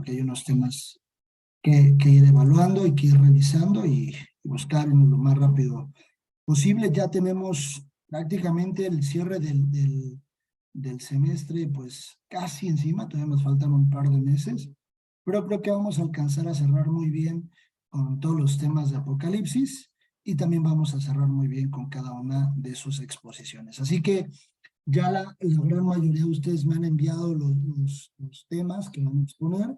porque hay unos temas que ir evaluando y que ir revisando y buscar en lo más rápido posible. Ya tenemos prácticamente el cierre del semestre, pues casi encima, todavía nos faltan un par de meses, pero creo que vamos a alcanzar a cerrar muy bien con todos los temas de Apocalipsis y también vamos a cerrar muy bien con cada una de sus exposiciones. Así que ya la gran mayoría de ustedes me han enviado los temas que van a exponer,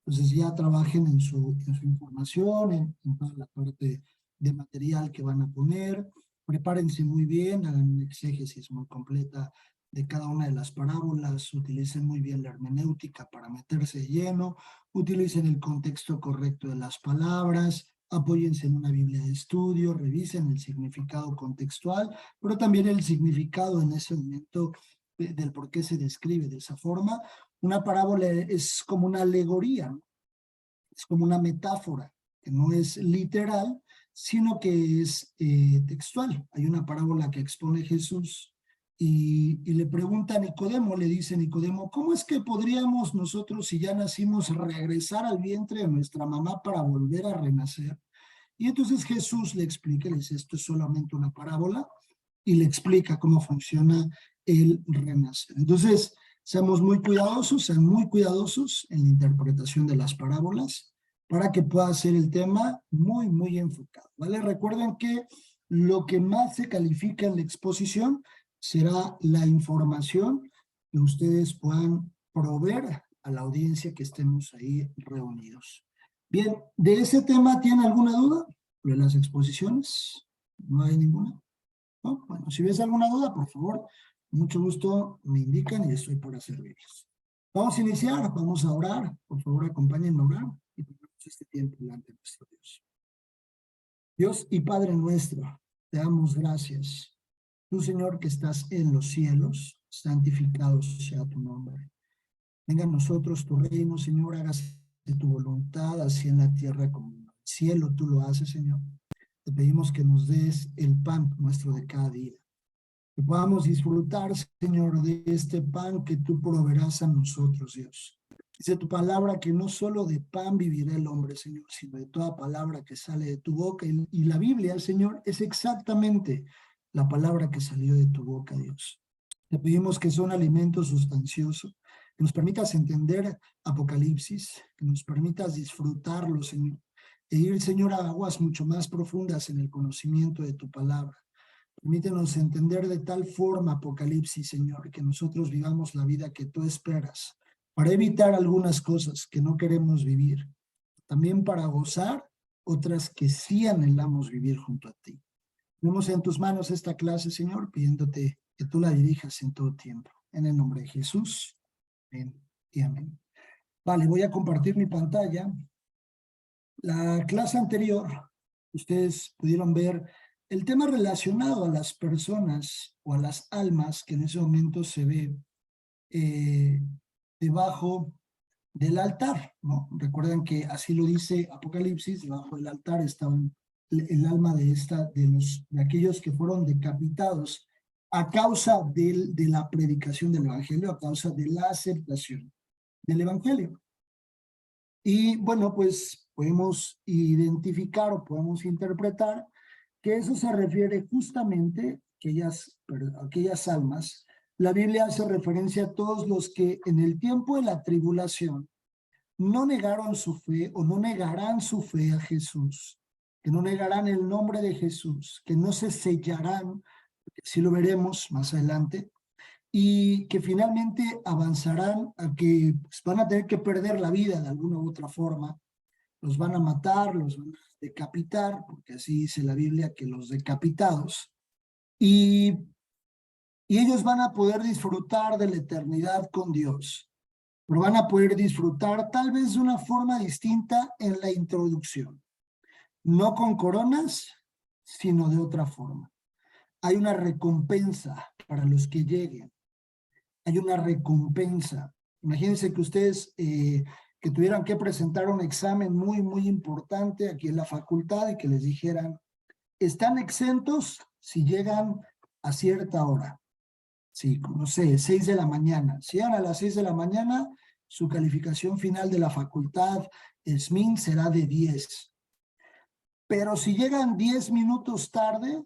entonces ya trabajen en su información, en toda la parte de material que van a poner, prepárense muy bien, hagan una exégesis muy completa de cada una de las parábolas, utilicen muy bien la hermenéutica para meterse de lleno, utilicen el contexto correcto de las palabras, apóyense en una Biblia de estudio, revisen el significado contextual, pero también el significado en ese momento del por qué se describe de esa forma. Una parábola es como una alegoría, ¿no? Es como una metáfora, que no es literal, sino que es textual. Hay una parábola que expone Jesús y le pregunta a Nicodemo, le dice Nicodemo, ¿cómo es que podríamos nosotros, si ya nacimos, regresar al vientre de nuestra mamá para volver a renacer? Y entonces Jesús le explica, le dice, esto es solamente una parábola, y le explica cómo funciona el renacer. Entonces, sean muy cuidadosos en la interpretación de las parábolas para que pueda ser el tema muy, muy enfocado, ¿vale? Recuerden que lo que más se califica en la exposición será la información que ustedes puedan proveer a la audiencia que estemos ahí reunidos. Bien, ¿de ese tema tiene alguna duda? ¿De las exposiciones? ¿No hay ninguna? ¿No? Bueno, si ves alguna duda, por favor, mucho gusto me indican y estoy para servirles. Vamos a iniciar, vamos a orar. Por favor, acompáñenme a orar y pongamos este tiempo delante de nuestro Dios. Dios y Padre nuestro, te damos gracias. Tú, Señor, que estás en los cielos, santificado sea tu nombre. Venga a nosotros tu reino, Señor, hágase tu voluntad, así en la tierra como en el cielo. Tú lo haces, Señor. Te pedimos que nos des el pan nuestro de cada día. Que podamos disfrutar, Señor, de este pan que tú proveerás a nosotros, Dios. Dice tu palabra que no solo de pan vivirá el hombre, Señor, sino de toda palabra que sale de tu boca. Y la Biblia, Señor, es exactamente la palabra que salió de tu boca, Dios. Te pedimos que son alimentos sustanciosos, que nos permitas entender Apocalipsis, que nos permitas disfrutarlo, Señor, e ir, Señor, a aguas mucho más profundas en el conocimiento de tu palabra. Permítenos entender de tal forma Apocalipsis, Señor, que nosotros vivamos la vida que tú esperas, para evitar algunas cosas que no queremos vivir, también para gozar otras que sí anhelamos vivir junto a ti. Ponemos en tus manos esta clase, Señor, pidiéndote que tú la dirijas en todo tiempo. En el nombre de Jesús. Amén y amén. Vale, voy a compartir mi pantalla. La clase anterior, ustedes pudieron ver el tema relacionado a las personas o a las almas que en ese momento se ve debajo del altar, ¿no? Recuerden que así lo dice Apocalipsis, debajo del altar estaban el alma de aquellos que fueron decapitados a causa de la predicación del evangelio, a causa de la aceptación del evangelio. Y bueno, pues podemos identificar o podemos interpretar que eso se refiere justamente a aquellas almas. La Biblia hace referencia a todos los que en el tiempo de la tribulación no negaron su fe o no negarán su fe a Jesús, que no negarán el nombre de Jesús, que no se sellarán, si lo veremos más adelante, y que finalmente avanzarán a que pues, van a tener que perder la vida de alguna u otra forma, los van a matar, los van a decapitar, porque así dice la Biblia que los decapitados, y ellos van a poder disfrutar de la eternidad con Dios, pero van a poder disfrutar tal vez de una forma distinta en la introducción, no con coronas, sino de otra forma. Hay una recompensa para los que lleguen. Hay una recompensa. Imagínense que ustedes que tuvieran que presentar un examen muy, muy importante aquí en la facultad y que les dijeran, están exentos si llegan a cierta hora. Sí, no sé, 6 de la mañana. Si llegan a las 6 de la mañana, su calificación final de la facultad SMIN será de 10. Pero si llegan 10 minutos tarde,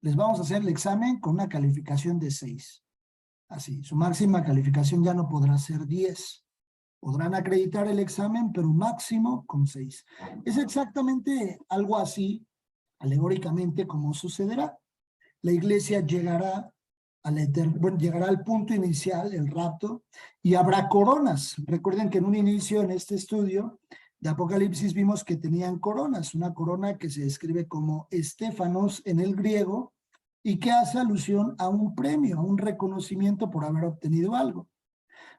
les vamos a hacer el examen con una calificación de 6. Así, su máxima calificación ya no podrá ser 10. Podrán acreditar el examen, pero máximo con 6. Es exactamente algo así, alegóricamente, como sucederá. La iglesia llegará llegará al punto inicial, el rapto, y habrá coronas. Recuerden que en un inicio, en este estudio de Apocalipsis, vimos que tenían coronas, una corona que se describe como estéfanos en el griego y que hace alusión a un premio, a un reconocimiento por haber obtenido algo.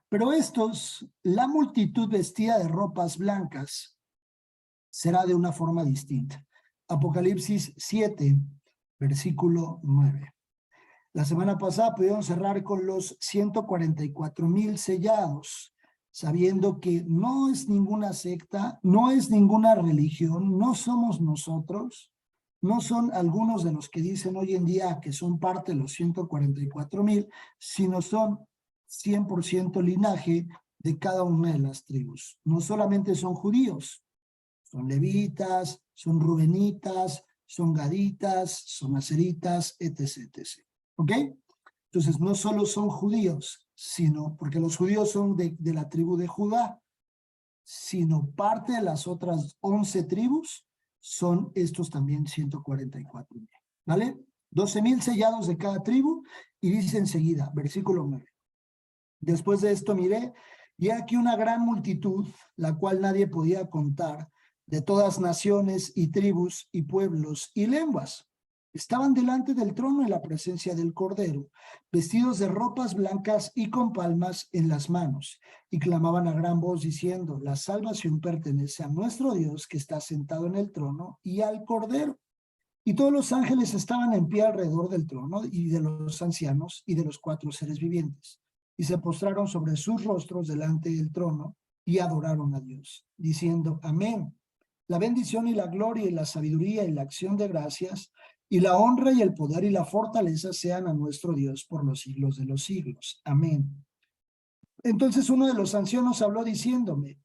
Pero estos, la multitud vestida de ropas blancas, será de una forma distinta. Apocalipsis 7, versículo 9. La semana pasada pudieron cerrar con los 144,000 sellados, sabiendo que no es ninguna secta, no es ninguna religión, no somos nosotros, no son algunos de los que dicen hoy en día que son parte de los 144,000, sino son 100% linaje de cada una de las tribus. No solamente son judíos, son levitas, son rubenitas, son gaditas, son aseritas, etc., etc. ¿Ok? Entonces, no solo son judíos, sino, porque los judíos son de la tribu de Judá, sino parte de las otras 11 tribus son estos también 144,000. ¿Vale? 12,000 sellados de cada tribu, y dice enseguida, versículo 9. Después de esto miré, y aquí una gran multitud, la cual nadie podía contar, de todas naciones y tribus y pueblos y lenguas. Estaban delante del trono en la presencia del Cordero, vestidos de ropas blancas y con palmas en las manos, y clamaban a gran voz diciendo, la salvación pertenece a nuestro Dios que está sentado en el trono y al Cordero. Y todos los ángeles estaban en pie alrededor del trono y de los ancianos y de los 4 seres vivientes, y se postraron sobre sus rostros delante del trono y adoraron a Dios, diciendo, amén. La bendición y la gloria y la sabiduría y la acción de gracias y la honra y el poder y la fortaleza sean a nuestro Dios por los siglos de los siglos. Amén. Entonces uno de los ancianos habló diciéndome,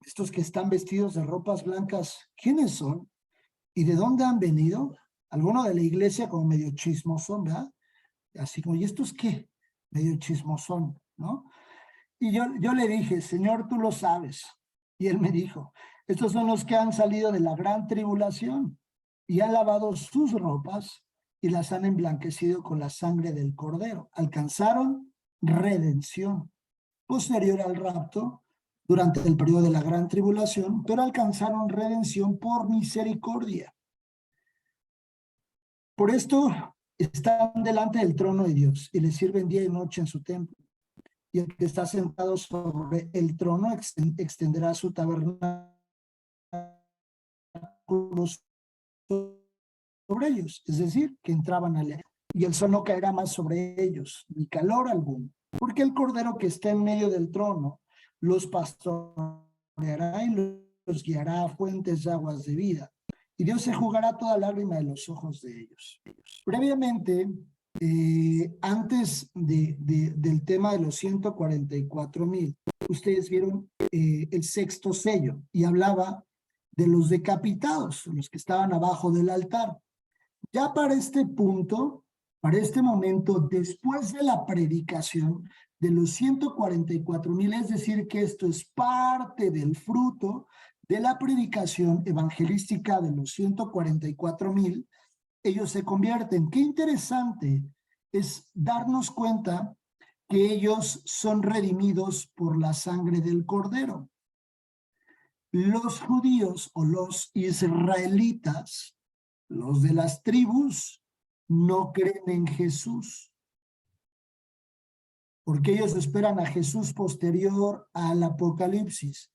estos que están vestidos de ropas blancas, ¿quiénes son? ¿Y de dónde han venido? Alguno de la iglesia como medio chismosón, ¿verdad? Así como, ¿y estos qué? Medio chismosón, ¿no? Y yo le dije, Señor, tú lo sabes. Y él me dijo, estos son los que han salido de la gran tribulación y han lavado sus ropas y las han emblanquecido con la sangre del Cordero. Alcanzaron redención posterior al rapto durante el periodo de la gran tribulación, pero alcanzaron redención por misericordia. Por esto están delante del trono de Dios y le sirven día y noche en su templo. Y el que está sentado sobre el trono extenderá su tabernáculo sobre ellos, es decir, que entraban a leer. Y el sol no caerá más sobre ellos, ni calor alguno, porque el Cordero que está en medio del trono los pastoreará y los guiará a fuentes de aguas de vida. Y Dios se jugará toda lágrima de los ojos de ellos. Previamente, antes del tema de los 144,000, ustedes vieron el sexto sello y hablaba de los decapitados, los que estaban abajo del altar. Ya para este punto, para este momento, después de la predicación de los 144,000, es decir, que esto es parte del fruto de la predicación evangelística de los 144,000, ellos se convierten. Qué interesante es darnos cuenta que ellos son redimidos por la sangre del Cordero. Los judíos o los israelitas, los de las tribus, no creen en Jesús, porque ellos esperan a Jesús posterior al Apocalipsis.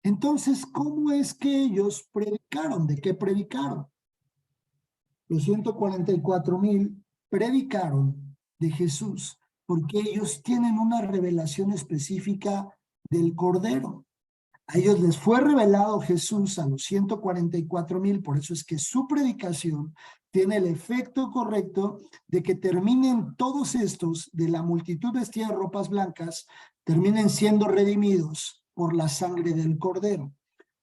Entonces, ¿cómo es que ellos predicaron? ¿De qué predicaron? Los 144,000 predicaron de Jesús porque ellos tienen una revelación específica del Cordero. A ellos les fue revelado Jesús a los 144,000, por eso es que su predicación tiene el efecto correcto de que terminen todos estos de la multitud vestida de ropas blancas, terminen siendo redimidos por la sangre del Cordero.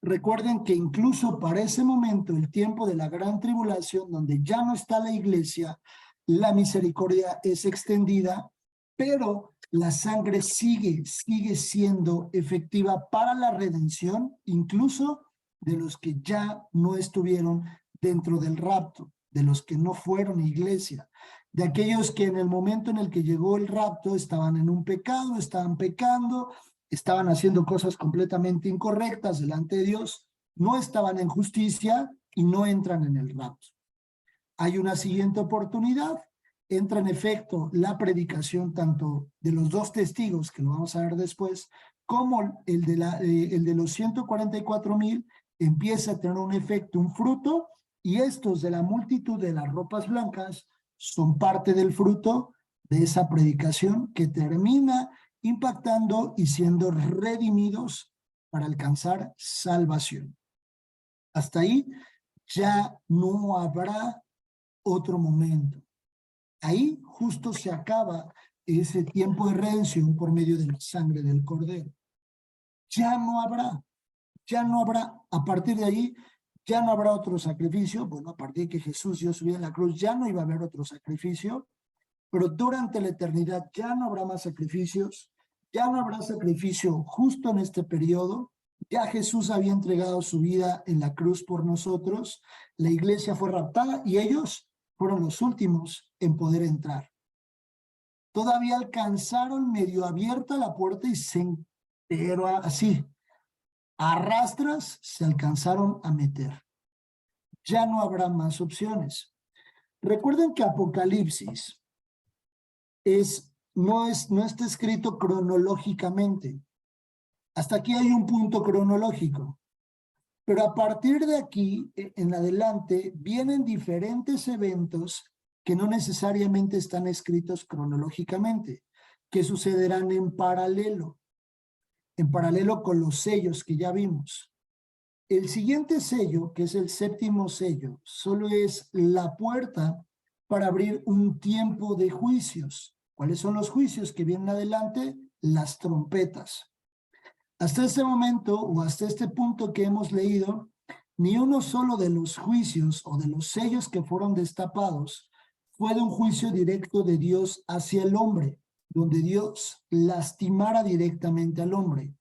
Recuerden que incluso para ese momento, el tiempo de la gran tribulación, donde ya no está la iglesia, la misericordia es extendida, pero la sangre sigue siendo efectiva para la redención, incluso de los que ya no estuvieron dentro del rapto, de los que no fueron iglesia, de aquellos que en el momento en el que llegó el rapto estaban en un pecado, estaban pecando, estaban haciendo cosas completamente incorrectas delante de Dios, no estaban en justicia y no entran en el rapto. Hay una siguiente oportunidad, entra en efecto la predicación tanto de los dos testigos, que lo vamos a ver después, como el de los 144,000 empieza a tener un efecto, un fruto, y estos de la multitud de las ropas blancas son parte del fruto de esa predicación que termina impactando y siendo redimidos para alcanzar salvación. Hasta ahí ya no habrá otro momento. Ahí justo se acaba ese tiempo de redención por medio de la sangre del Cordero. Ya no habrá, a partir de ahí, ya no habrá otro sacrificio. Bueno, a partir de que Jesús dio su vida en la cruz, ya no iba a haber otro sacrificio, pero durante la eternidad ya no habrá más sacrificios, ya no habrá sacrificio justo en este periodo. Ya Jesús había entregado su vida en la cruz por nosotros, la iglesia fue raptada y ellos fueron los últimos en poder entrar. Todavía alcanzaron medio abierta la puerta y pero así, a rastras se alcanzaron a meter. Ya no habrá más opciones. Recuerden que Apocalipsis no está escrito cronológicamente. Hasta aquí hay un punto cronológico. Pero a partir de aquí en adelante vienen diferentes eventos que no necesariamente están escritos cronológicamente, que sucederán en paralelo con los sellos que ya vimos. El siguiente sello, que es el séptimo sello, solo es la puerta para abrir un tiempo de juicios. ¿Cuáles son los juicios que vienen adelante? Las trompetas. Hasta este momento o hasta este punto que hemos leído, ni uno solo de los juicios o de los sellos que fueron destapados fue de un juicio directo de Dios hacia el hombre, donde Dios lastimara directamente al hombre.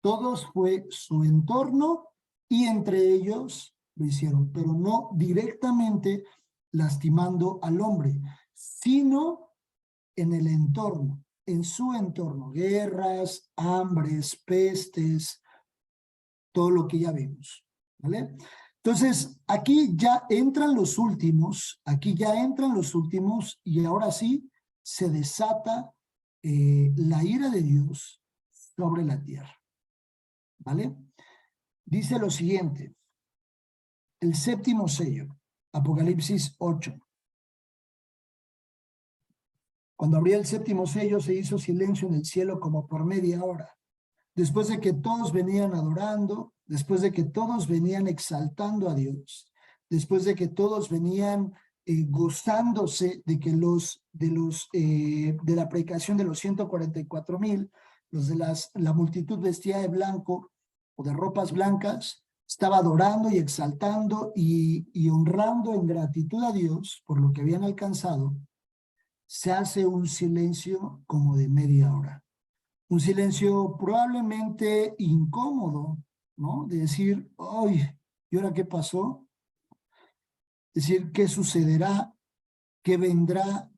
Todos fue su entorno y entre ellos lo hicieron, pero no directamente lastimando al hombre, sino en el entorno, en su entorno, guerras, hambres, pestes, todo lo que ya vimos, ¿vale? Entonces, aquí ya entran los últimos y ahora sí se desata la ira de Dios sobre la tierra, ¿vale? Dice lo siguiente, el séptimo sello, Apocalipsis 8. Cuando abrió el séptimo sello se hizo silencio en el cielo como por media hora. Después de que todos venían adorando, después de que todos venían exaltando a Dios, después de que todos venían gozándose de que de la predicación de los 144,000, los de la multitud vestida de blanco o de ropas blancas, estaba adorando y exaltando y honrando en gratitud a Dios por lo que habían alcanzado. Se hace un silencio como de media hora. Un silencio probablemente incómodo, ¿no? De decir, ¡ay! ¿Y ahora qué pasó? Decir, ¿qué sucederá? ¿Qué vendrá?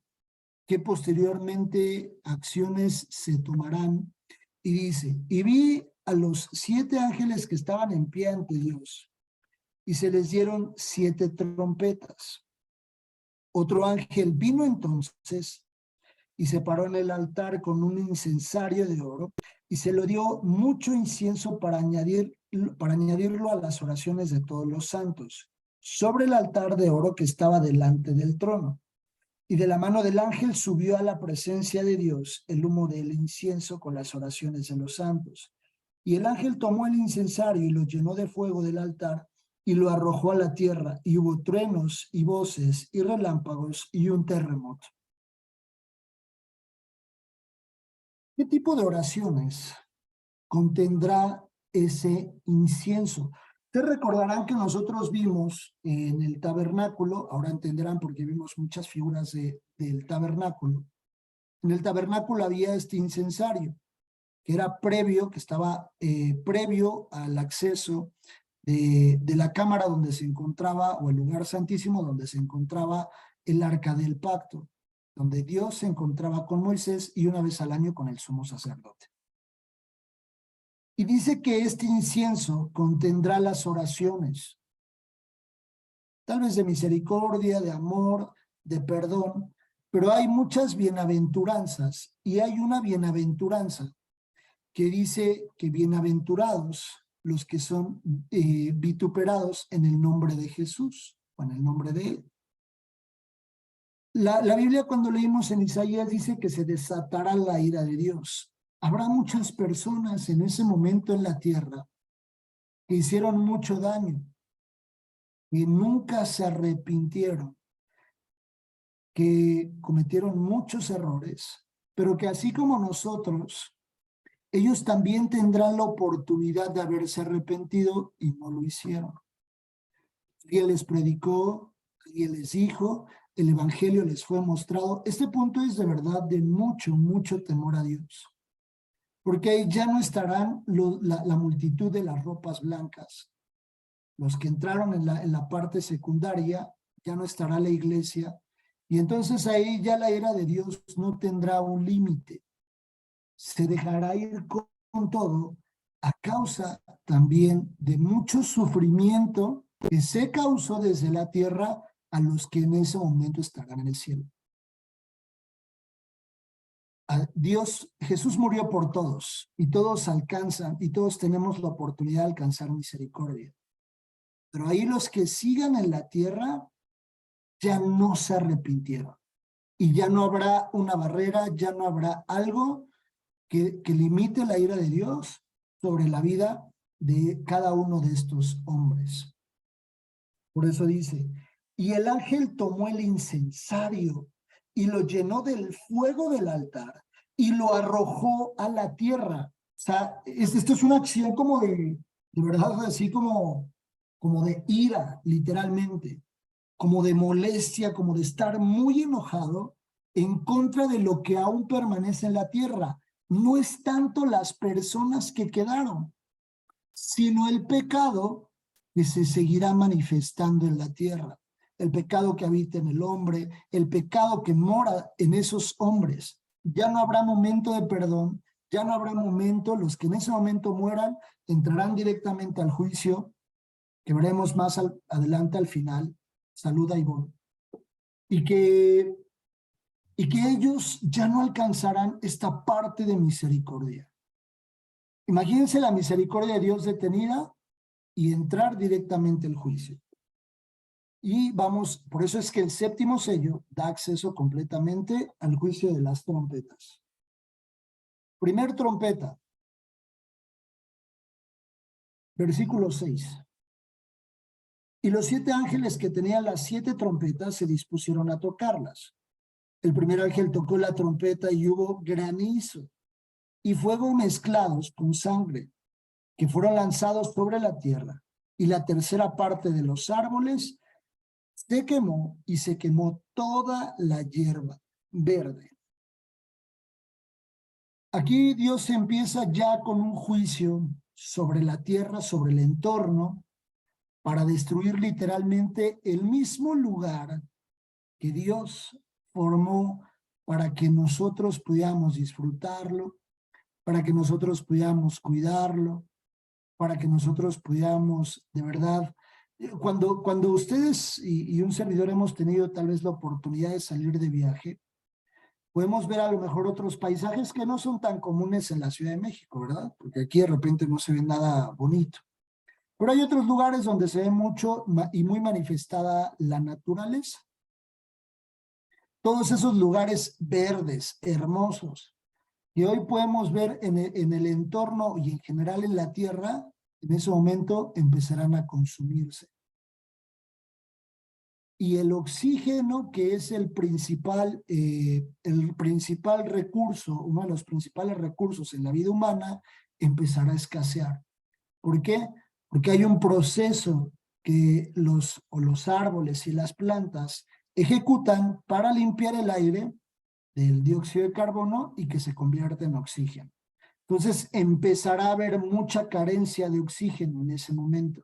¿Qué posteriormente acciones se tomarán? Y dice, y vi a los 7 ángeles que estaban en pie ante Dios, y se les dieron 7 trompetas. Otro ángel vino entonces y se paró en el altar con un incensario de oro y se le dio mucho incienso para añadirlo a las oraciones de todos los santos, sobre el altar de oro que estaba delante del trono. Y de la mano del ángel subió a la presencia de Dios el humo del incienso con las oraciones de los santos. Y el ángel tomó el incensario y lo llenó de fuego del altar y lo arrojó a la tierra, y hubo truenos y voces y relámpagos y un terremoto. ¿Qué tipo de oraciones contendrá ese incienso? Ustedes recordarán que nosotros vimos en el tabernáculo, ahora entenderán porque vimos muchas figuras del tabernáculo. En el tabernáculo había este incensario, que era previo, que estaba previo al acceso de la cámara donde se encontraba, o el lugar santísimo donde se encontraba el arca del pacto, donde Dios se encontraba con Moisés y una vez al año con el sumo sacerdote. Y dice que este incienso contendrá las oraciones, tal vez de misericordia, de amor, de perdón, pero hay muchas bienaventuranzas, y hay una bienaventuranza que dice que bienaventurados los que son vituperados en el nombre de Jesús, o en el nombre de Él. La Biblia, cuando leímos en Isaías, dice que se desatará la ira de Dios. Habrá muchas personas en ese momento en la tierra que hicieron mucho daño, que nunca se arrepintieron, que cometieron muchos errores, pero que así como nosotros, ellos también tendrán la oportunidad de haberse arrepentido y no lo hicieron. Alguien les predicó, alguien les dijo, el evangelio les fue mostrado. Este punto es de verdad de mucho, mucho temor a Dios, porque ahí ya no estarán la multitud de las ropas blancas. Los que entraron en la parte secundaria, ya no estará la iglesia, y entonces ahí ya la ira de Dios no tendrá un límite. Se dejará ir con todo a causa también de mucho sufrimiento que se causó desde la tierra a los que en ese momento estarán en el cielo. Dios, Jesús murió por todos, y todos alcanzan, y todos tenemos la oportunidad de alcanzar misericordia. Pero ahí los que sigan en la tierra ya no se arrepintieron, y ya no habrá una barrera, ya no habrá algo que limite la ira de Dios sobre la vida de cada uno de estos hombres. Por eso dice, y el ángel tomó el incensario y lo llenó del fuego del altar y lo arrojó a la tierra. O sea, esto es una acción como de verdad, así como de ira, literalmente, como de molestia, como de estar muy enojado en contra de lo que aún permanece en la tierra. No es tanto las personas que quedaron, sino el pecado que se seguirá manifestando en la tierra, el pecado que habita en el hombre, el pecado que mora en esos hombres. Ya no habrá momento de perdón, ya no habrá momento, los que en ese momento mueran entrarán directamente al juicio, que veremos más adelante al final. Saluda Ivonne. Y que ellos ya no alcanzarán esta parte de misericordia. Imagínense la misericordia de Dios detenida y entrar directamente al juicio. Y vamos, por eso es que el séptimo sello da acceso completamente al juicio de las trompetas. Primer trompeta, versículo 6. Y los 7 ángeles que tenían las 7 trompetas se dispusieron a tocarlas. El primer ángel tocó la trompeta y hubo granizo y fuego mezclados con sangre, que fueron lanzados sobre la tierra, y la tercera parte de los árboles se quemó, y se quemó toda la hierba verde. Aquí Dios empieza ya con un juicio sobre la tierra, sobre el entorno, para destruir literalmente el mismo lugar que Dios formó para que nosotros pudiéramos disfrutarlo, para que nosotros pudiéramos cuidarlo, para que nosotros pudiéramos de verdad, cuando ustedes y un servidor hemos tenido tal vez la oportunidad de salir de viaje, podemos ver a lo mejor otros paisajes que no son tan comunes en la Ciudad de México, ¿verdad? Porque aquí de repente no se ve nada bonito. Pero hay otros lugares donde se ve mucho y muy manifestada la naturaleza. Todos esos lugares verdes, hermosos, que hoy podemos ver en el entorno y en general en la Tierra, en ese momento empezarán a consumirse. Y el oxígeno, que es el principal recurso, uno de los principales recursos en la vida humana, empezará a escasear. ¿Por qué? Porque hay un proceso que los árboles y las plantas ejecutan para limpiar el aire del dióxido de carbono y que se convierta en oxígeno. Entonces empezará a haber mucha carencia de oxígeno en ese momento.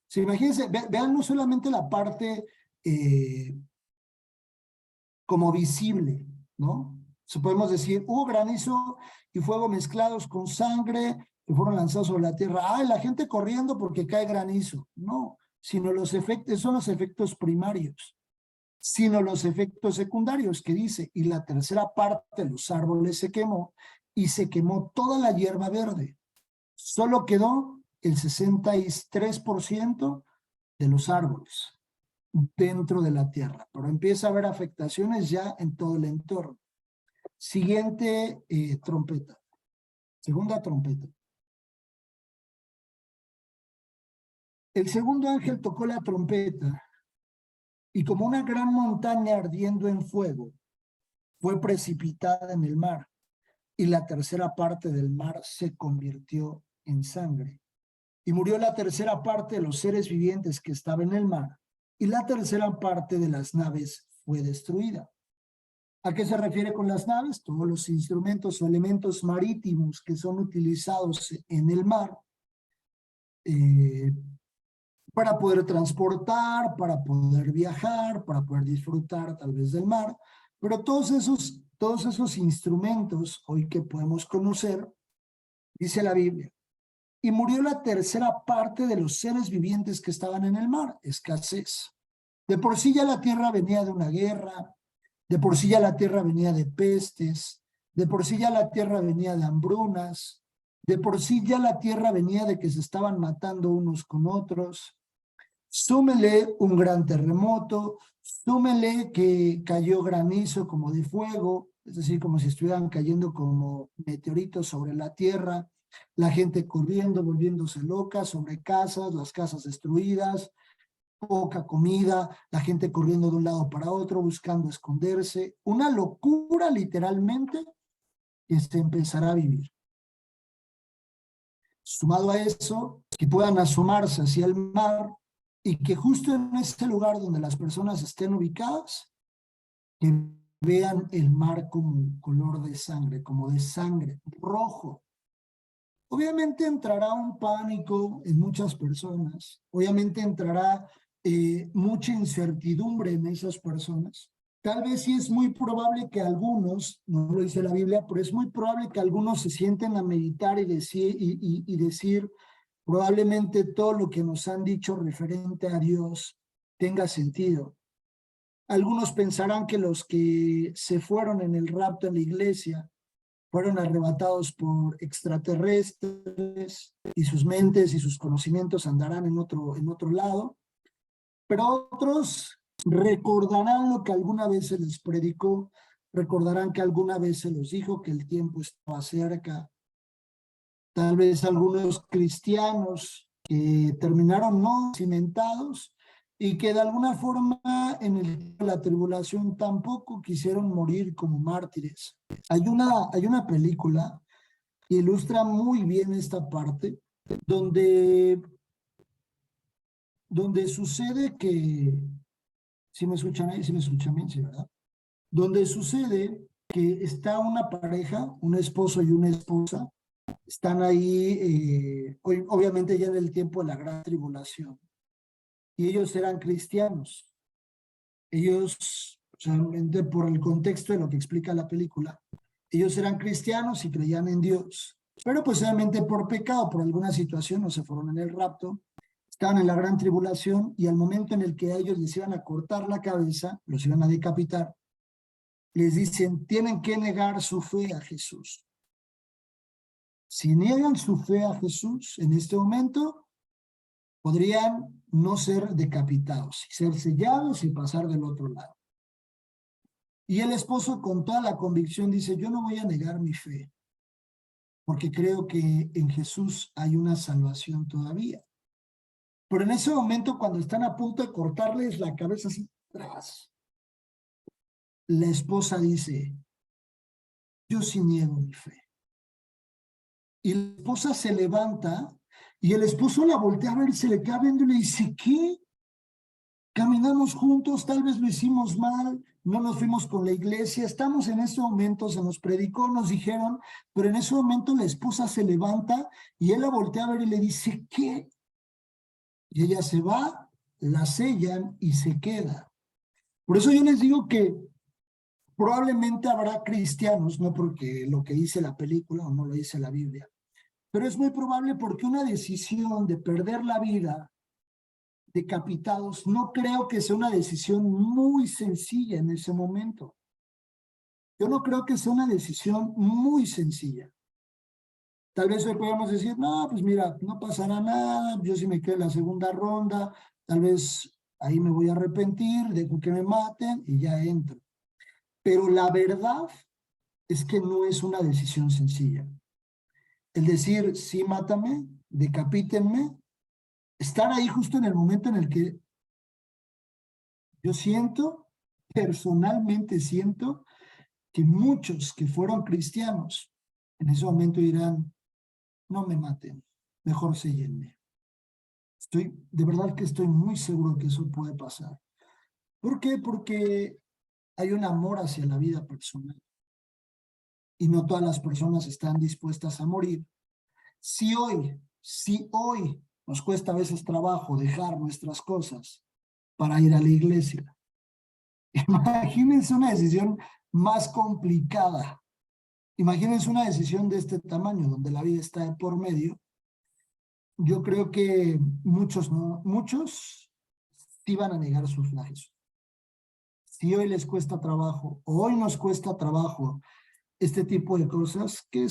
Si imagínense, vean no solamente la parte eh, como visible, ¿no? So, podemos decir, hubo granizo y fuego mezclados con sangre que fueron lanzados sobre la tierra. ¡Ay, la gente corriendo porque cae granizo! No, sino los efectos, son los efectos primarios, sino los efectos secundarios que dice, y la tercera parte de los árboles se quemó y se quemó toda la hierba verde. Solo quedó el 63% de los árboles dentro de la tierra, pero empieza a haber afectaciones ya en todo el entorno. Siguiente trompeta, segunda trompeta. El segundo ángel tocó la trompeta y como una gran montaña ardiendo en fuego, fue precipitada en el mar y la tercera parte del mar se convirtió en sangre. Y murió la tercera parte de los seres vivientes que estaban en el mar y la tercera parte de las naves fue destruida. ¿A qué se refiere con las naves? Todos los instrumentos o elementos marítimos que son utilizados en el mar para poder transportar, para poder viajar, para poder disfrutar tal vez del mar, pero todos esos instrumentos hoy que podemos conocer, dice la Biblia, y murió la tercera parte de los seres vivientes que estaban en el mar, escasez. De por sí ya la tierra venía de una guerra, de por sí ya la tierra venía de pestes, de por sí ya la tierra venía de hambrunas, de por sí ya la tierra venía de que se estaban matando unos con otros. Súmele un gran terremoto, súmele que cayó granizo como de fuego, es decir, como si estuvieran cayendo como meteoritos sobre la tierra, la gente corriendo, volviéndose loca sobre casas, las casas destruidas, poca comida, la gente corriendo de un lado para otro, buscando esconderse, una locura literalmente que se empezará a vivir. Sumado a eso, que puedan asomarse hacia el mar y que justo en ese lugar donde las personas estén ubicadas, que vean el mar como color de sangre, como de sangre, rojo. Obviamente entrará un pánico en muchas personas, obviamente entrará mucha incertidumbre en esas personas. Tal vez sí es muy probable que algunos, no lo dice la Biblia, pero es muy probable que algunos se sienten a meditar y decir probablemente todo lo que nos han dicho referente a Dios tenga sentido. Algunos pensarán que los que se fueron en el rapto en la iglesia fueron arrebatados por extraterrestres y sus mentes y sus conocimientos andarán en otro lado, pero otros recordarán lo que alguna vez se les predicó, recordarán que alguna vez se les dijo que el tiempo estaba cerca. Tal vez algunos cristianos que terminaron no cimentados y que de alguna forma en la tribulación tampoco quisieron morir como mártires. Hay una película que ilustra muy bien esta parte, donde, donde sucede que, si me escuchan ahí, si me escuchan bien, sí, ¿verdad? Donde sucede que está una pareja, un esposo y una esposa, están ahí, obviamente ya en el tiempo de la gran tribulación, y ellos eran cristianos. Ellos, solamente por el contexto de lo que explica la película, ellos eran cristianos y creían en Dios, pero pues obviamente por pecado, por alguna situación, no se fueron en el rapto, estaban en la gran tribulación y al momento en el que a ellos les iban a cortar la cabeza, los iban a decapitar, les dicen, tienen que negar su fe a Jesús. Si niegan su fe a Jesús en este momento, podrían no ser decapitados, ser sellados y pasar del otro lado. Y el esposo con toda la convicción dice, yo no voy a negar mi fe, porque creo que en Jesús hay una salvación todavía. Pero en ese momento, cuando están a punto de cortarles la cabeza así atrás, la esposa dice, yo sí niego mi fe. Y la esposa se levanta y el esposo la voltea a ver y se le queda viendo y le dice, ¿qué? Caminamos juntos, tal vez lo hicimos mal, no nos fuimos con la iglesia, estamos en ese momento, se nos predicó, nos dijeron, pero en ese momento la esposa se levanta y él la voltea a ver y le dice, ¿qué? Y ella se va, la sellan y se queda. Por eso yo les digo que probablemente habrá cristianos, no porque lo que dice la película o no lo dice la Biblia, pero es muy probable porque una decisión de perder la vida decapitados, no creo que sea una decisión muy sencilla en ese momento. Yo no creo que sea una decisión muy sencilla. Tal vez hoy podamos decir, no, pues mira, no pasará nada, yo sí me quedo en la segunda ronda, tal vez ahí me voy a arrepentir, dejo que me maten y ya entro. Pero la verdad es que no es una decisión sencilla. El decir, sí, mátame, decapítenme, estar ahí justo en el momento en el que yo siento, personalmente siento, que muchos que fueron cristianos en ese momento dirán, no me maten, mejor séllenme. De verdad que estoy muy seguro que eso puede pasar. ¿Por qué? Porque hay un amor hacia la vida personal y no todas las personas están dispuestas a morir. Si hoy nos cuesta a veces trabajo dejar nuestras cosas para ir a la iglesia, imagínense una decisión más complicada. Imagínense una decisión de este tamaño, donde la vida está de por medio. Yo creo que muchos sí van a negar sus flages. Si hoy les cuesta trabajo, o hoy nos cuesta trabajo este tipo de cosas que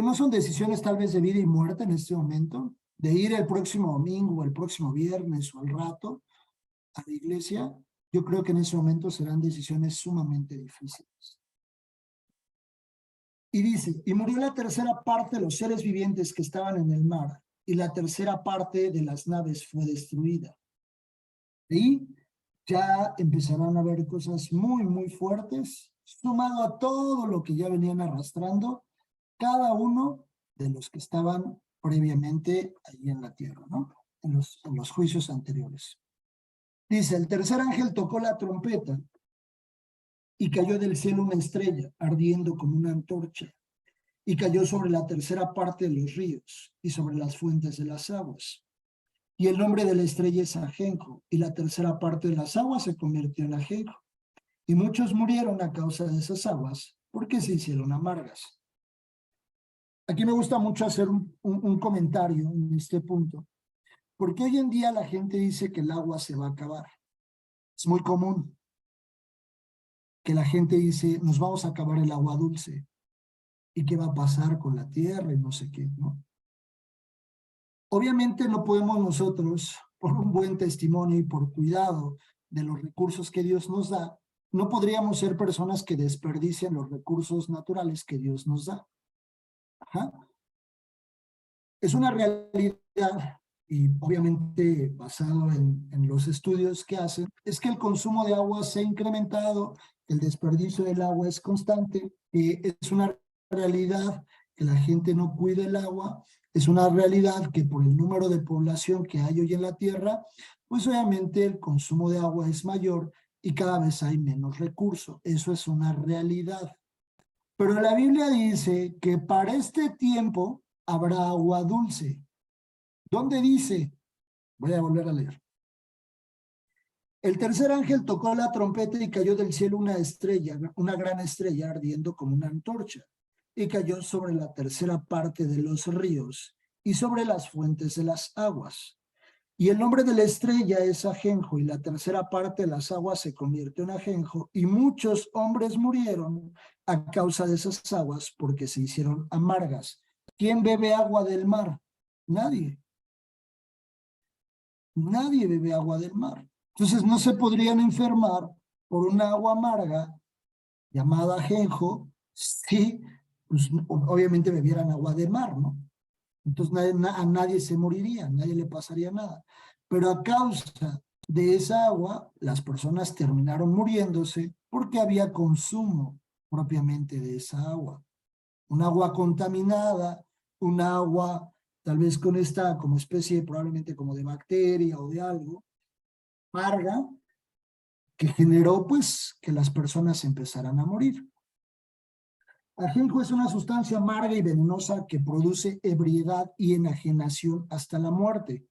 no son decisiones tal vez de vida y muerte en este momento, de ir el próximo domingo, o el próximo viernes o al rato a la iglesia, yo creo que en ese momento serán decisiones sumamente difíciles. Y dice, y murió la tercera parte de los seres vivientes que estaban en el mar, y la tercera parte de las naves fue destruida. Y ya empezarán a haber cosas muy, muy fuertes, sumado a todo lo que ya venían arrastrando cada uno de los que estaban previamente ahí en la tierra, ¿no? En los juicios anteriores. Dice, el tercer ángel tocó la trompeta y cayó del cielo una estrella, ardiendo como una antorcha, y cayó sobre la tercera parte de los ríos y sobre las fuentes de las aguas. Y el nombre de la estrella es Ajenjo, y la tercera parte de las aguas se convirtió en Ajenjo. Y muchos murieron a causa de esas aguas, porque se hicieron amargas. Aquí me gusta mucho hacer un comentario en este punto, porque hoy en día la gente dice que el agua se va a acabar. Es muy común que la gente dice, nos vamos a acabar el agua dulce. ¿Y qué va a pasar con la tierra y no sé qué, ¿no? Obviamente no podemos nosotros, por un buen testimonio y por cuidado de los recursos que Dios nos da, no podríamos ser personas que desperdician los recursos naturales que Dios nos da. Ajá. Es una realidad, y obviamente basado en los estudios que hacen, es que el consumo de agua se ha incrementado, el desperdicio del agua es constante, es una realidad que la gente no cuida el agua, es una realidad que por el número de población que hay hoy en la Tierra, pues obviamente el consumo de agua es mayor y cada vez hay menos recursos. Eso es una realidad. Pero la Biblia dice que para este tiempo habrá agua dulce. ¿Dónde dice? Voy a volver a leer. El tercer ángel tocó la trompeta y cayó del cielo una estrella, una gran estrella ardiendo como una antorcha, y cayó sobre la tercera parte de los ríos y sobre las fuentes de las aguas. Y el nombre de la estrella es Ajenjo, y la tercera parte de las aguas se convirtió en Ajenjo, y muchos hombres murieron a causa de esas aguas porque se hicieron amargas. ¿Quién bebe agua del mar? Nadie. Nadie bebe agua del mar. Entonces no se podrían enfermar por una agua amarga llamada ajenjo, sí, pues obviamente bebieran agua de mar, ¿no? Entonces a nadie se moriría, a nadie le pasaría nada. Pero a causa de esa agua, las personas terminaron muriéndose porque había consumo propiamente de esa agua. Un agua contaminada, un agua tal vez con esta como especie probablemente como de bacteria o de algo, amarga, que generó pues que las personas empezaran a morir. Ajenjo es una sustancia amarga y venenosa que produce ebriedad y enajenación hasta la muerte.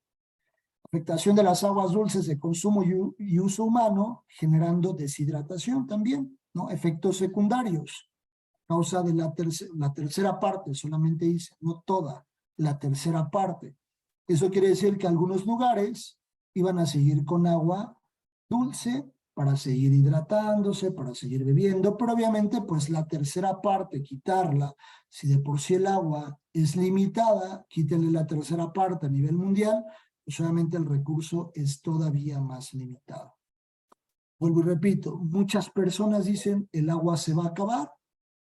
Afectación de las aguas dulces de consumo y uso humano, generando deshidratación también, ¿no? Efectos secundarios, causa de la tercera parte, solamente dice, no toda, la tercera parte. Eso quiere decir que algunos lugares iban a seguir con agua dulce para seguir hidratándose, para seguir bebiendo, pero obviamente pues la tercera parte, quitarla, si de por sí el agua es limitada, quítenle la tercera parte a nivel mundial, pues obviamente el recurso es todavía más limitado. Vuelvo y repito, muchas personas dicen el agua se va a acabar,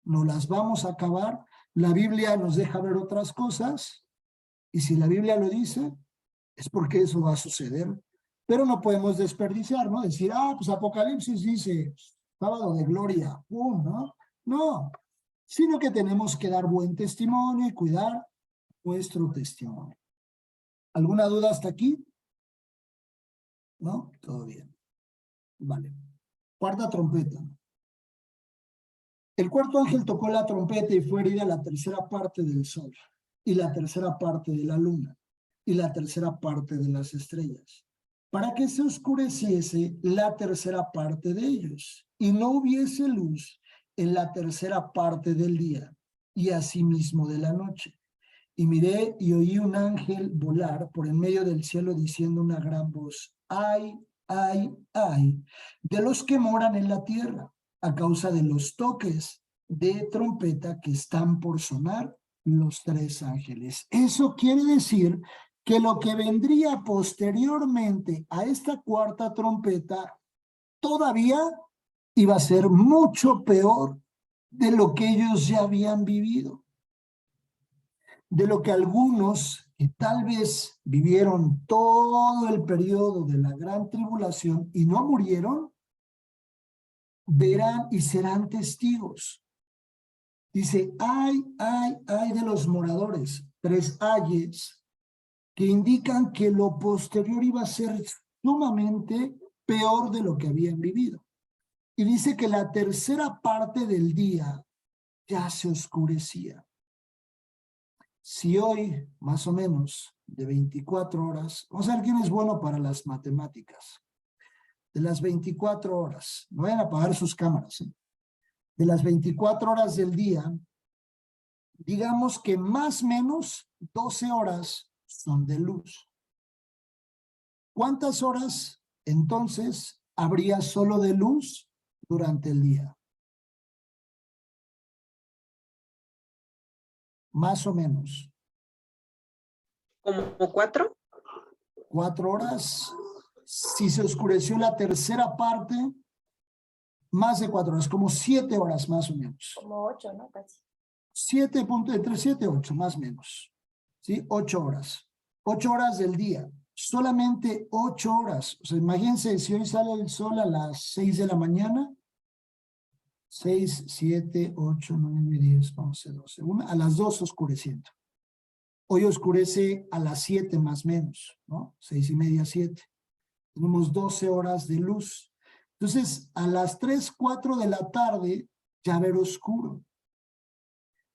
no las vamos a acabar, la Biblia nos deja ver otras cosas, y si la Biblia lo dice, es porque eso va a suceder. Pero no podemos desperdiciar, ¿no? Decir, pues Apocalipsis dice, sábado de gloria, ¡pum!, ¿no? No, sino que tenemos que dar buen testimonio y cuidar nuestro testimonio. ¿Alguna duda hasta aquí? ¿No? Todo bien. Vale. Cuarta trompeta. El cuarto ángel tocó la trompeta y fue herida la tercera parte del sol, y la tercera parte de la luna, y la tercera parte de las estrellas, para que se oscureciese la tercera parte de ellos, y no hubiese luz en la tercera parte del día, y asimismo de la noche. Y miré y oí un ángel volar por en medio del cielo diciendo una gran voz, ¡ay, ay, ay! De los que moran en la tierra, a causa de los toques de trompeta que están por sonar los tres ángeles. Eso quiere decir que lo que vendría posteriormente a esta cuarta trompeta todavía iba a ser mucho peor de lo que ellos ya habían vivido. De lo que algunos que tal vez vivieron todo el periodo de la gran tribulación y no murieron, verán y serán testigos. Dice, ay de los moradores, tres ayes, que indican que lo posterior iba a ser sumamente peor de lo que habían vivido. Y dice que la tercera parte del día ya se oscurecía. Si hoy, más o menos, de 24 horas, vamos a ver quién es bueno para las matemáticas. De las 24 horas, no vayan a apagar sus cámaras, ¿eh? De las 24 horas del día, digamos que más o menos 12 horas son de luz. ¿Cuántas horas entonces habría solo de luz durante el día? Más o menos. ¿Como 4? 4 horas. Si se oscureció la tercera parte, más de 4 horas, como 7 horas más o menos. Como 8, ¿no? Casi. 7 puntos, entre 7 y 8, más o menos. ¿Sí? 8 horas. 8 horas del día. Solamente 8 horas. O sea, imagínense si hoy sale el sol a las 6 de la mañana. 6, 7, 8, 9, 10, 11, 12. A las 2 oscureciendo. Hoy oscurece a las 7 más o menos, ¿no? 6 y media, 7. Tenemos 12 horas de luz. Entonces, a las 3, 4 de la tarde, ya ver oscuro.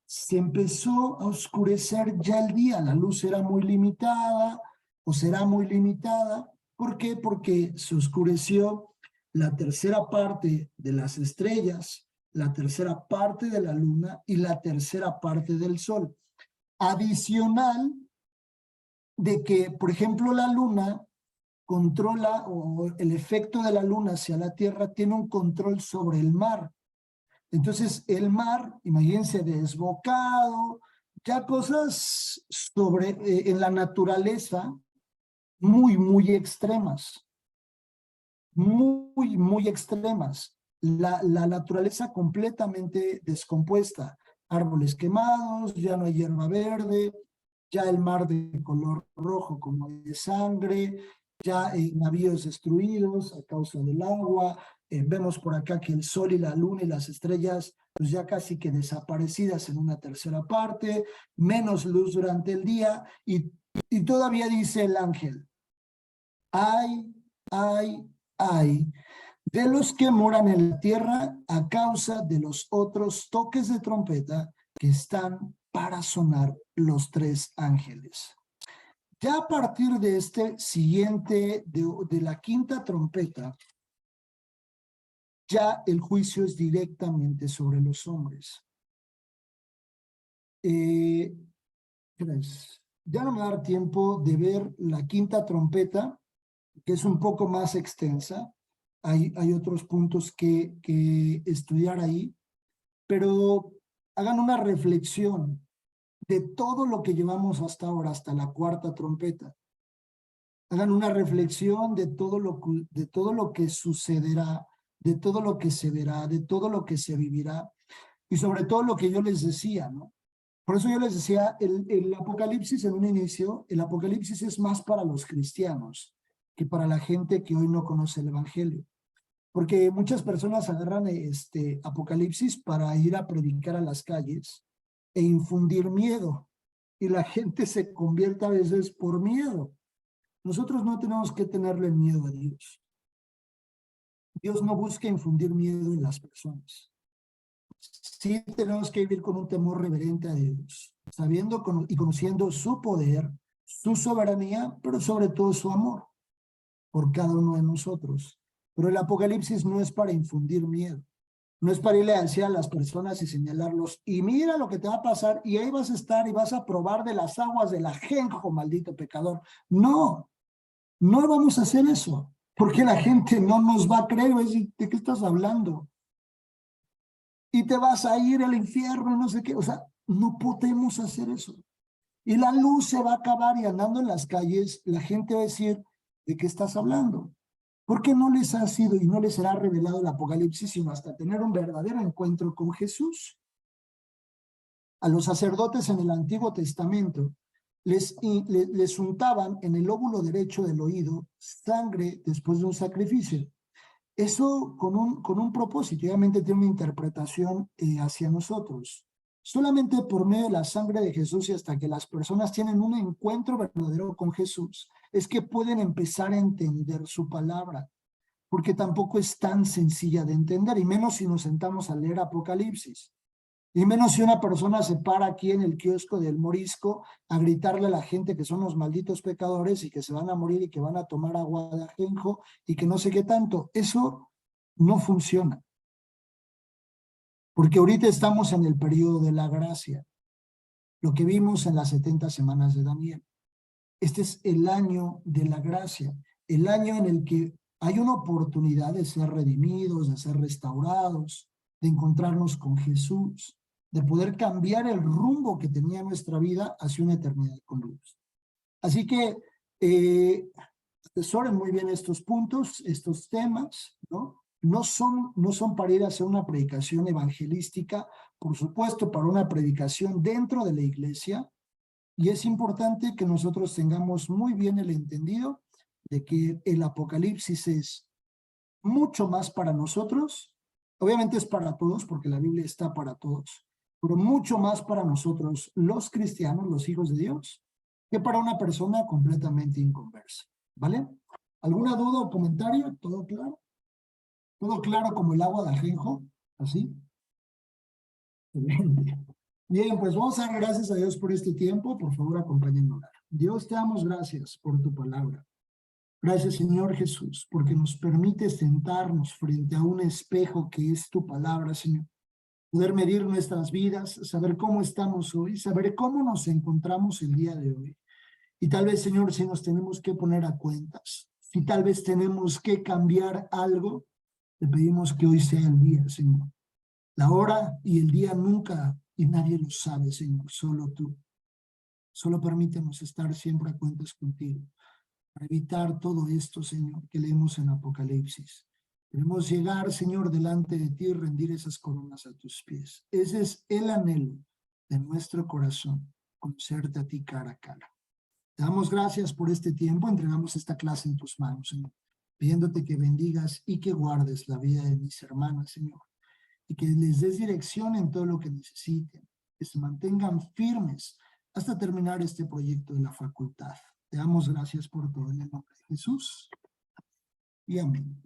Se empezó a oscurecer ya el día. La luz era muy limitada, o será muy limitada. ¿Por qué? Porque se oscureció la tercera parte de las estrellas, la tercera parte de la luna y la tercera parte del sol. Adicional de que, por ejemplo, la luna controla, o el efecto de la luna hacia la Tierra tiene un control sobre el mar. Entonces, el mar, imagínense, desbocado, ya cosas en la naturaleza muy, muy extremas. muy extremas. La naturaleza completamente descompuesta, árboles quemados, ya no hay hierba verde, ya el mar de color rojo como de sangre, ya navíos destruidos a causa del agua, vemos por acá que el sol y la luna y las estrellas pues ya casi que desaparecidas en una tercera parte, menos luz durante el día y todavía dice el ángel, ay, ay, de los que moran en la tierra a causa de los otros toques de trompeta que están para sonar los tres ángeles. Ya a partir de este siguiente, de la quinta trompeta, ya el juicio es directamente sobre los hombres. Ya no me va a dar tiempo de ver la quinta trompeta, que es un poco más extensa. Hay otros puntos que estudiar ahí, pero hagan una reflexión de todo lo que llevamos hasta ahora, hasta la cuarta trompeta. Hagan una reflexión de todo lo que sucederá, de todo lo que se verá, de todo lo que se vivirá, y sobre todo lo que yo les decía, ¿no? Por eso yo les decía, el Apocalipsis en un inicio, el Apocalipsis es más para los cristianos que para la gente que hoy no conoce el Evangelio. Porque muchas personas agarran Apocalipsis para ir a predicar a las calles e infundir miedo. Y la gente se convierte a veces por miedo. Nosotros no tenemos que tenerle miedo a Dios. Dios no busca infundir miedo en las personas. Sí tenemos que vivir con un temor reverente a Dios, sabiendo y conociendo su poder, su soberanía, pero sobre todo su amor por cada uno de nosotros. Pero el Apocalipsis no es para infundir miedo. No es para irle a decir a las personas y señalarlos, y mira lo que te va a pasar, y ahí vas a estar y vas a probar de las aguas del ajenjo, maldito pecador. No, no vamos a hacer eso, porque la gente no nos va a creer, va a decir, ¿de qué estás hablando? Y te vas a ir al infierno, no sé qué, o sea, no podemos hacer eso. Y la luz se va a acabar y andando en las calles, la gente va a decir, ¿de qué estás hablando? Porque no les ha sido y no les será revelado el Apocalipsis, sino hasta tener un verdadero encuentro con Jesús. A los sacerdotes en el Antiguo Testamento les untaban en el lóbulo derecho del oído sangre después de un sacrificio. Eso con un propósito, obviamente tiene una interpretación hacia nosotros. Solamente por medio de la sangre de Jesús y hasta que las personas tienen un encuentro verdadero con Jesús, es que pueden empezar a entender su palabra, porque tampoco es tan sencilla de entender, y menos si nos sentamos a leer Apocalipsis. Y menos si una persona se para aquí en el kiosco del Morisco a gritarle a la gente que son los malditos pecadores y que se van a morir y que van a tomar agua de ajenjo y que no sé qué tanto. Eso no funciona. Porque ahorita estamos en el periodo de la gracia. Lo que vimos en las 70 semanas de Daniel. Este es el año de la gracia. El año en el que hay una oportunidad de ser redimidos, de ser restaurados, de encontrarnos con Jesús, de poder cambiar el rumbo que tenía nuestra vida hacia una eternidad con luz. Así que atesoren muy bien estos puntos, estos temas, ¿no? No son para ir a hacer una predicación evangelística, por supuesto, para una predicación dentro de la iglesia, y es importante que nosotros tengamos muy bien el entendido de que el Apocalipsis es mucho más para nosotros, obviamente es para todos porque la Biblia está para todos, pero mucho más para nosotros los cristianos, los hijos de Dios, que para una persona completamente inconversa, ¿vale? ¿Alguna duda o comentario? ¿Todo claro? ¿Todo claro como el agua de ajenjo? ¿Así? Excelente. Bien, pues vamos a dar gracias a Dios por este tiempo. Por favor, acompáñennos. Dios, te damos gracias por tu palabra. Gracias, Señor Jesús, porque nos permite sentarnos frente a un espejo que es tu palabra, Señor. Poder medir nuestras vidas, saber cómo estamos hoy, saber cómo nos encontramos el día de hoy. Y tal vez, Señor, si nos tenemos que poner a cuentas, si tal vez tenemos que cambiar algo, te pedimos que hoy sea el día, Señor. La hora y el día nunca y nadie lo sabe, Señor, solo tú. Solo permítenos estar siempre a cuentas contigo. para evitar todo esto, Señor, que leemos en Apocalipsis. Queremos llegar, Señor, delante de ti y rendir esas coronas a tus pies. Ese es el anhelo de nuestro corazón, conocerte a ti cara a cara. Te damos gracias por este tiempo, entregamos esta clase en tus manos, Señor, pidiéndote que bendigas y que guardes la vida de mis hermanas, Señor, y que les des dirección en todo lo que necesiten, que se mantengan firmes hasta terminar este proyecto de la facultad. Te damos gracias por todo en el nombre de Jesús. Y amén.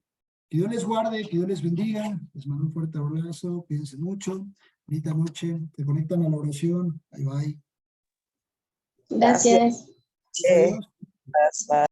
Que Dios les guarde, que Dios les bendiga. Les mando un fuerte abrazo, cuídense mucho. Bonita noche. Te conectan a la oración. Bye, bye. Gracias. Adiós. Gracias.